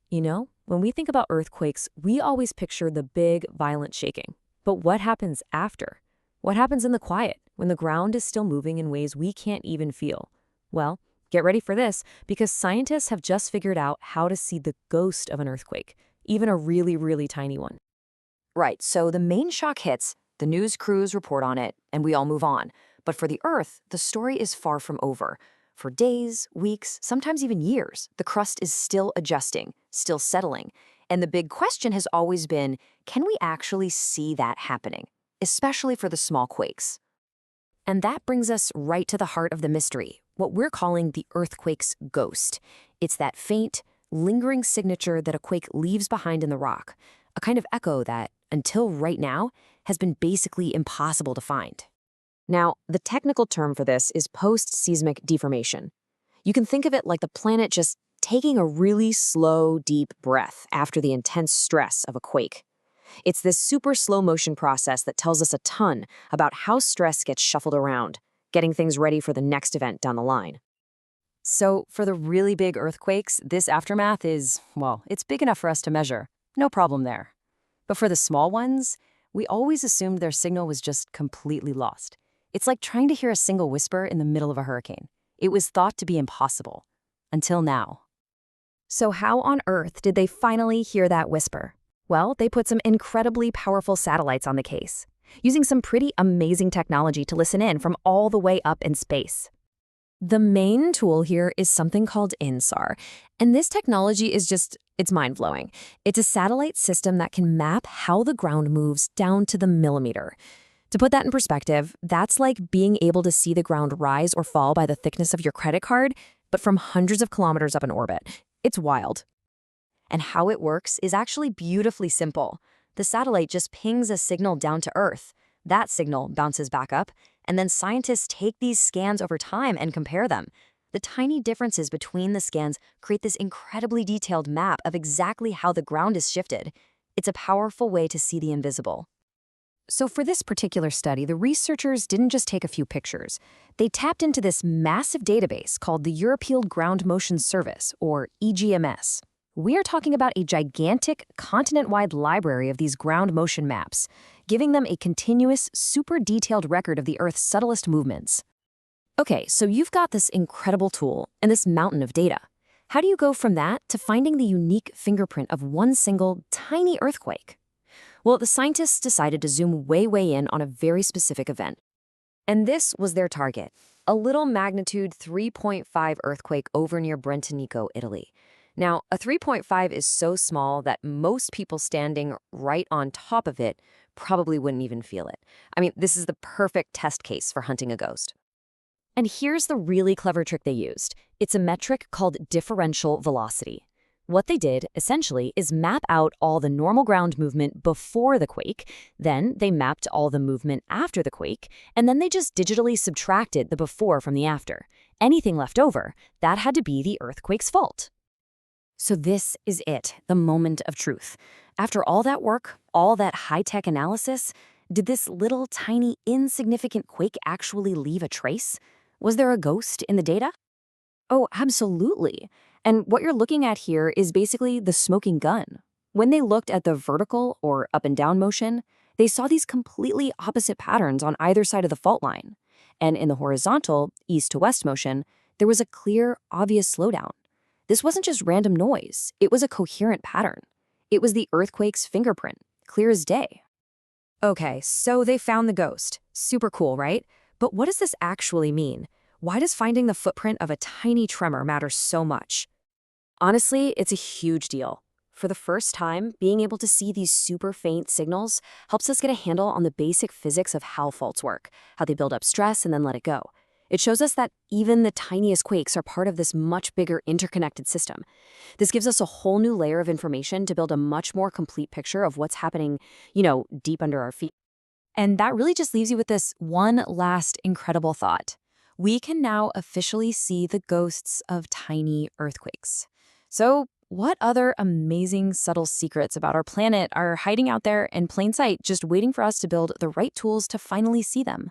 You know, when we think about earthquakes, we always picture the big, violent shaking. But what happens after? What happens in the quiet, when the ground is still moving in ways we can't even feel? Well, get ready for this, because scientists have just figured out how to see the ghost of an earthquake, even a really, really tiny one. Right, so the main shock hits, the news crews report on it, and we all move on. But for the Earth, the story is far from over. For days, weeks, sometimes even years, the crust is still adjusting, still settling. And the big question has always been, can we actually see that happening? Especially for the small quakes. And that brings us right to the heart of the mystery, what we're calling the earthquake's ghost. It's that faint, lingering signature that a quake leaves behind in the rock, a kind of echo that, until right now, has been basically impossible to find. Now, the technical term for this is post-seismic deformation. You can think of it like the planet just taking a really slow, deep breath after the intense stress of a quake. It's this super slow motion process that tells us a ton about how stress gets shuffled around, getting things ready for the next event down the line. So, for the really big earthquakes, this aftermath is, well, it's big enough for us to measure. No problem there. But for the small ones, we always assumed their signal was just completely lost. It's like trying to hear a single whisper in the middle of a hurricane. It was thought to be impossible. Until now. So how on earth did they finally hear that whisper? Well, they put some incredibly powerful satellites on the case, using some pretty amazing technology to listen in from all the way up in space. The main tool here is something called INSAR, and this technology is it's mind-blowing. It's a satellite system that can map how the ground moves down to the millimeter. To put that in perspective, that's like being able to see the ground rise or fall by the thickness of your credit card, but from hundreds of kilometers up in orbit. It's wild. And how it works is actually beautifully simple. The satellite just pings a signal down to Earth. That signal bounces back up, and then scientists take these scans over time and compare them. The tiny differences between the scans create this incredibly detailed map of exactly how the ground is shifted. It's a powerful way to see the invisible. So for this particular study, the researchers didn't just take a few pictures. They tapped into this massive database called the European Ground Motion Service, or EGMS. We are talking about a gigantic, continent-wide library of these ground motion maps, giving them a continuous, super detailed record of the Earth's subtlest movements. Okay, so you've got this incredible tool and this mountain of data. How do you go from that to finding the unique fingerprint of one single, tiny earthquake? Well, the scientists decided to zoom way in on a very specific event. And this was their target, a little magnitude 3.5 earthquake over near Brentanico, Italy. Now, a 3.5 is so small that most people standing right on top of it probably wouldn't even feel it. I mean, this is the perfect test case for hunting a ghost. And here's the really clever trick they used. It's a metric called differential velocity. What they did, essentially, is map out all the normal ground movement before the quake, then they mapped all the movement after the quake, and then they just digitally subtracted the before from the after. Anything left over, that had to be the earthquake's fault. So this is it, the moment of truth. After all that work, all that high-tech analysis, did this little, tiny, insignificant quake actually leave a trace? Was there a ghost in the data? Oh, absolutely. And what you're looking at here is basically the smoking gun. When they looked at the vertical or up and down motion, they saw these completely opposite patterns on either side of the fault line. And in the horizontal, east to west motion, there was a clear, obvious slowdown. This wasn't just random noise, it was a coherent pattern. It was the earthquake's fingerprint, clear as day. Okay, so they found the ghost. Super cool, right? But what does this actually mean? Why does finding the footprint of a tiny tremor matter so much? Honestly, it's a huge deal. For the first time, being able to see these super faint signals helps us get a handle on the basic physics of how faults work, how they build up stress and then let it go. It shows us that even the tiniest quakes are part of this much bigger interconnected system. This gives us a whole new layer of information to build a much more complete picture of what's happening, deep under our feet. And that really just leaves you with this one last incredible thought. We can now officially see the ghosts of tiny earthquakes. So, what other amazing subtle secrets about our planet are hiding out there in plain sight, just waiting for us to build the right tools to finally see them?